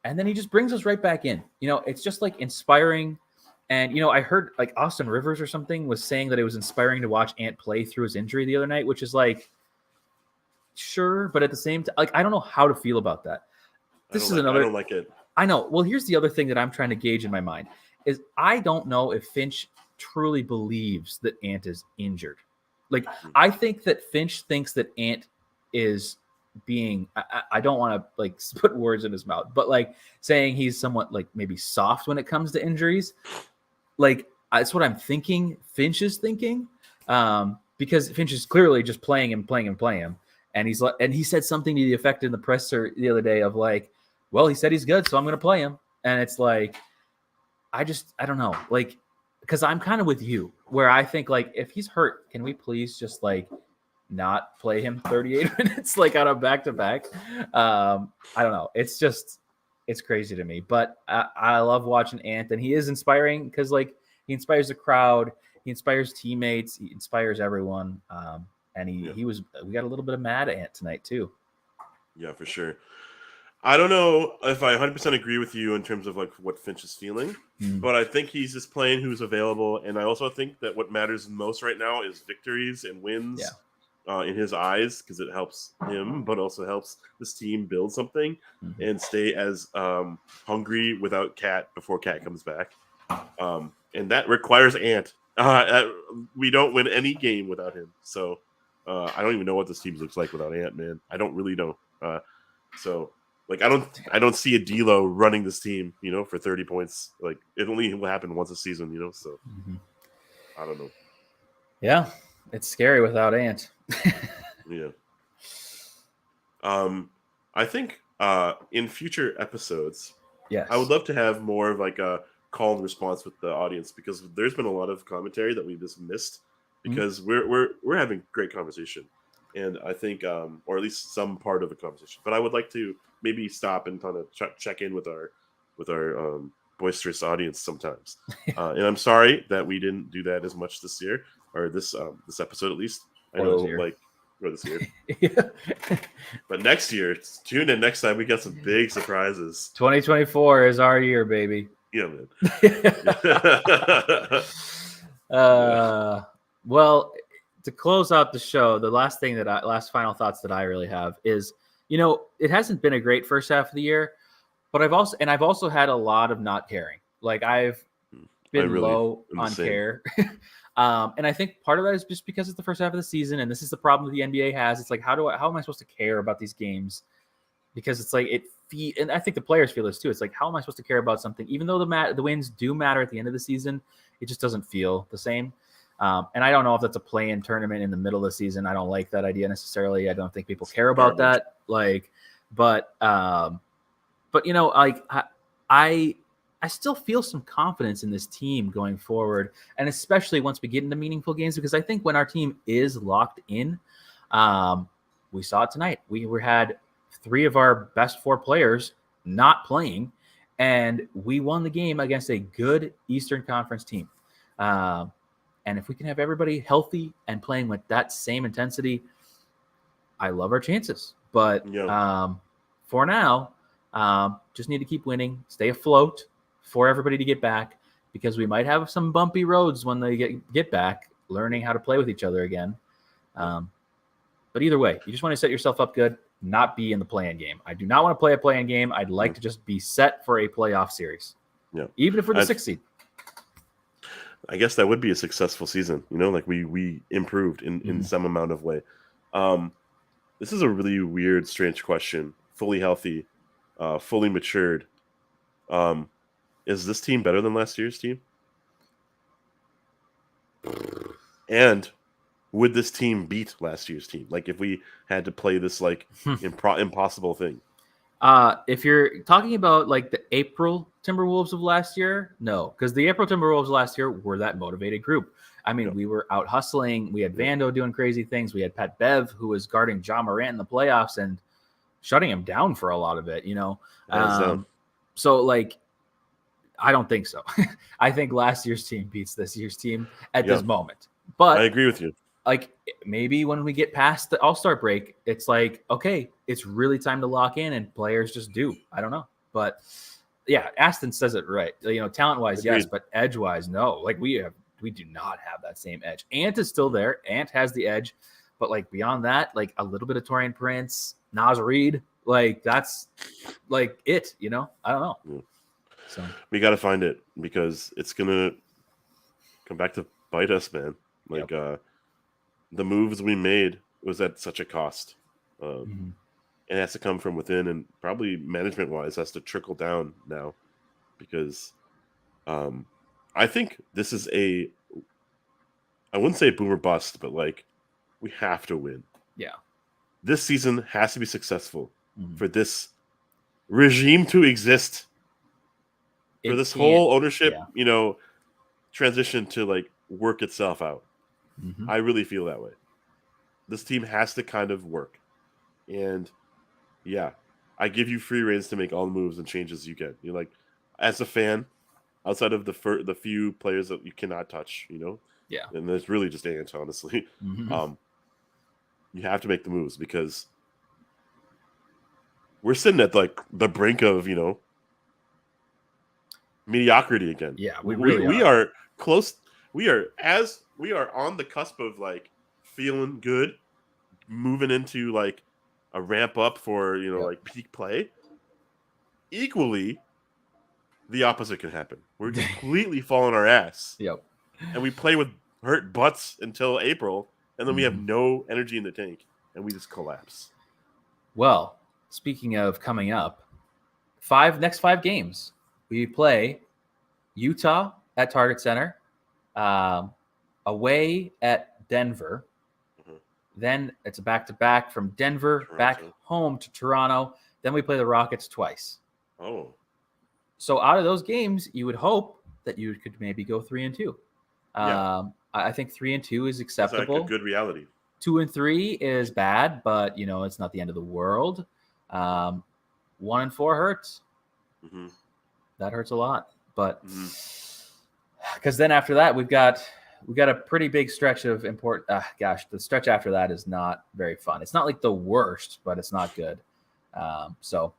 Speaker 1: then he just brings us right back in. It's just inspiring. And I heard Austin Rivers or something was saying that it was inspiring to watch Ant play through his injury the other night, which is sure, but at the same time, I don't know how to feel about that. I don't like it. I know. Well, here's the other thing that I'm trying to gauge in my mind is I don't know if Finch truly believes that Ant is injured. I think that Finch thinks that Ant is being, I don't want to put words in his mouth, but saying he's somewhat maybe soft when it comes to injuries. That's what I'm thinking Finch is thinking, because Finch is clearly just playing him. And he said something to the effect in the presser the other day of well, he said he's good, so I'm going to play him. And it's I don't know. Because I'm kind of with you where I think if he's hurt, can we please just not play him 38 minutes on a back-to-back? I don't know. It's crazy to me, but I love watching Ant, and he is inspiring because he inspires the crowd, he inspires teammates, he inspires everyone. And we got a little bit of mad Ant tonight too.
Speaker 2: Yeah, for sure. I don't know if I 100% agree with you in terms of what Finch is feeling, but I think he's just playing who's available, and I also think that what matters most right now is victories and wins in his eyes, because it helps him, but also helps this team build something and stay as hungry without Cat before Cat comes back, and that requires Ant. We don't win any game without him. So I don't even know what this team looks like without Ant, man. I don't really know. So like I don't see a D'Lo running this team, for 30 points. Like it only will happen once a season, So I don't know.
Speaker 1: Yeah, it's scary without Ant.
Speaker 2: Yeah. I think in future episodes,
Speaker 1: Yes,
Speaker 2: I would love to have more of like a call and response with the audience because there's been a lot of commentary that we just missed because we're having great conversation, and I think or at least some part of the conversation. But I would like to maybe stop and kind of check in with our boisterous audience sometimes. And I'm sorry that we didn't do that as much this year or this episode at least. I know or this year.
Speaker 1: Yeah.
Speaker 2: But next year, tune in next time. We got some big surprises.
Speaker 1: 2024 is our year, baby.
Speaker 2: Yeah, man.
Speaker 1: Well, to close out the show, the last final thoughts that I really have is, it hasn't been a great first half of the year, but I've also had a lot of not caring. Like I've been low on care. And I think part of that is just because it's the first half of the season, and this is the problem that the NBA has. It's like, how am I supposed to care about these games? Because it's like and I think the players feel this too. It's like, how am I supposed to care about something, even though the wins do matter at the end of the season? It just doesn't feel the same. And I don't know if that's a play-in tournament in the middle of the season. I don't like that idea necessarily. I don't think people care about that. But I still feel some confidence in this team going forward, and especially once we get into meaningful games, because I think when our team is locked in, we saw it tonight. We had 3 of our best 4 players not playing, and we won the game against a good Eastern Conference team. And if we can have everybody healthy and playing with that same intensity, I love our chances. But for now, just need to keep winning, stay afloat for everybody to get back, because we might have some bumpy roads when they get back, learning how to play with each other again. But either way, you just want to set yourself up good, not be in the play-in game. I do not want to play a play-in game. I'd like to just be set for a playoff series, even if we're the 6th seed.
Speaker 2: I guess that would be a successful season. Like we improved in some amount of way. This is a really weird, strange question. Fully healthy, fully matured. Is this team better than last year's team? And would this team beat last year's team? Like if we had to play this like impossible thing.
Speaker 1: If you're talking about like the April Timberwolves of last year, no, because the April Timberwolves last year were that motivated group. I mean, we were out hustling. We had Vando doing crazy things. We had Pat Bev, who was guarding Ja Morant in the playoffs and shutting him down for a lot of it, So like, I don't think so. I think last year's team beats this year's team at this moment. But
Speaker 2: I agree with you.
Speaker 1: Like maybe when we get past the All-Star break, it's like, okay, it's really time to lock in, and players just do. I don't know. But yeah, Aston says it right. Talent-wise, yes, but edge-wise, no. Like we do not have that same edge. Ant is still there. Ant has the edge. But like beyond that, like a little bit of Taurean Prince, Naz Reid, like that's like it, I don't know.
Speaker 2: Yeah.
Speaker 1: So
Speaker 2: we got to find it, because it's going to come back to bite us, man. Like the moves we made was at such a cost. And it has to come from within, and probably management-wise has to trickle down now, because I think this is I wouldn't say boom or bust, but like we have to win.
Speaker 1: Yeah.
Speaker 2: This season has to be successful for this regime to exist. For this whole ownership, transition to like work itself out. I really feel that way. This team has to kind of work. And I give you free reins to make all the moves and changes you get. You're like, as a fan, outside of the few players that you cannot touch, and there's really just Ant, honestly. You have to make the moves, because we're sitting at like the brink of mediocrity again.
Speaker 1: Yeah,
Speaker 2: we are close. We are on the cusp of like feeling good, moving into like a ramp up for like peak play. Equally, the opposite can happen. We're completely falling our ass.
Speaker 1: Yep.
Speaker 2: and we play with hurt butts until April, and then we have no energy in the tank, and we just collapse.
Speaker 1: Well, speaking of coming up, next five games, we play Utah at Target Center, away at Denver. Then it's a back-to-back from Denver back home to Toronto. Then we play the Rockets twice.
Speaker 2: Oh.
Speaker 1: So out of those games, you would hope that you could maybe go 3-2. I think 3-2 is acceptable.
Speaker 2: That's like a good reality.
Speaker 1: 2-3 is bad, but it's not the end of the world. 1-4 hurts. That hurts a lot, but because then after that we've got a pretty big stretch of important. The stretch after that is not very fun. It's not like the worst, but it's not good. So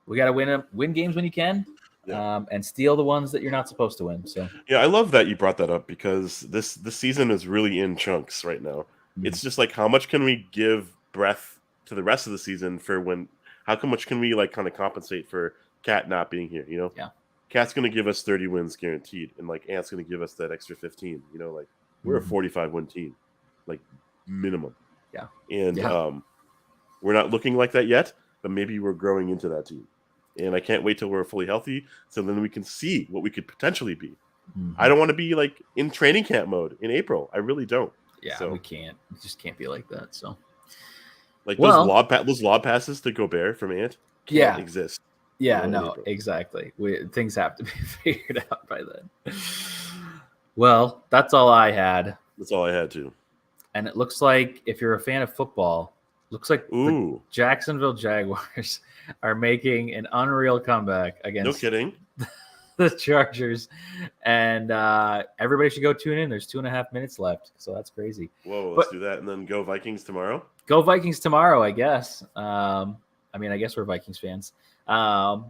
Speaker 1: we got to win games when you can. And steal the ones that you're not supposed to win. So
Speaker 2: yeah, I love that you brought that up because this season is really in chunks right now. It's just like how much can we give breath to the rest of the season for how much can we like kind of compensate for Cat not being here?
Speaker 1: Yeah,
Speaker 2: Cat's gonna give us 30 wins guaranteed, and like Ant's gonna give us that extra 15. Like we're a 45 win team, like minimum.
Speaker 1: Yeah,
Speaker 2: and we're not looking like that yet, but maybe we're growing into that team. And I can't wait till we're fully healthy so then we can see what we could potentially be. I don't want to be like in training camp mode in April. I really don't.
Speaker 1: Yeah, we can't. We just can't be like that. So,
Speaker 2: like those lob passes to Gobert from Ant can't exist.
Speaker 1: Yeah, no, exactly. Things have to be figured out by then. Well, that's all I had.
Speaker 2: That's all I had too.
Speaker 1: And it looks like if you're a fan of football, the Jacksonville Jaguars are making an unreal comeback against the Chargers. And everybody should go tune in. There's 2.5 minutes left. So that's crazy.
Speaker 2: Whoa, let's do that. And then go Vikings tomorrow?
Speaker 1: Go Vikings tomorrow, I guess. I guess we're Vikings fans. Yeah,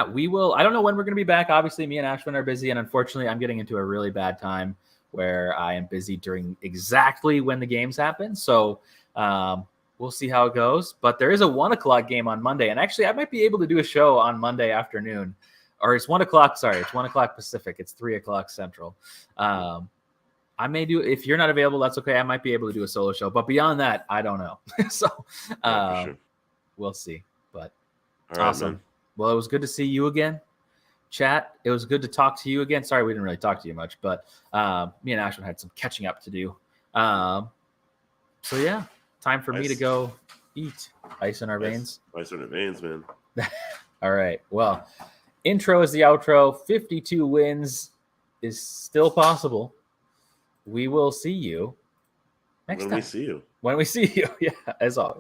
Speaker 1: we will. I don't know when we're going to be back. Obviously, me and Ashwin are busy. And unfortunately, I'm getting into a really bad time where I am busy during exactly when the games happen. So we'll see how it goes. But there is a 1:00 game on Monday. And actually, I might be able to do a show on Monday afternoon. Or it's 1:00. Sorry, it's 1:00 Pacific. It's 3:00 Central. I may do, if you're not available, that's okay. I might be able to do a solo show. But beyond that, I don't know. So we'll see. But awesome. Man. Well, it was good to see you again. Chat, it was good to talk to you again. Sorry, we didn't really talk to you much, but me and Ashwin had some catching up to do. So yeah, time for me to go eat. Ice in our veins.
Speaker 2: Ice in our veins, man.
Speaker 1: All right. Well, intro is the outro. 52 wins is still possible. We will see you next time.
Speaker 2: When we see you.
Speaker 1: When we see you. Yeah, as always.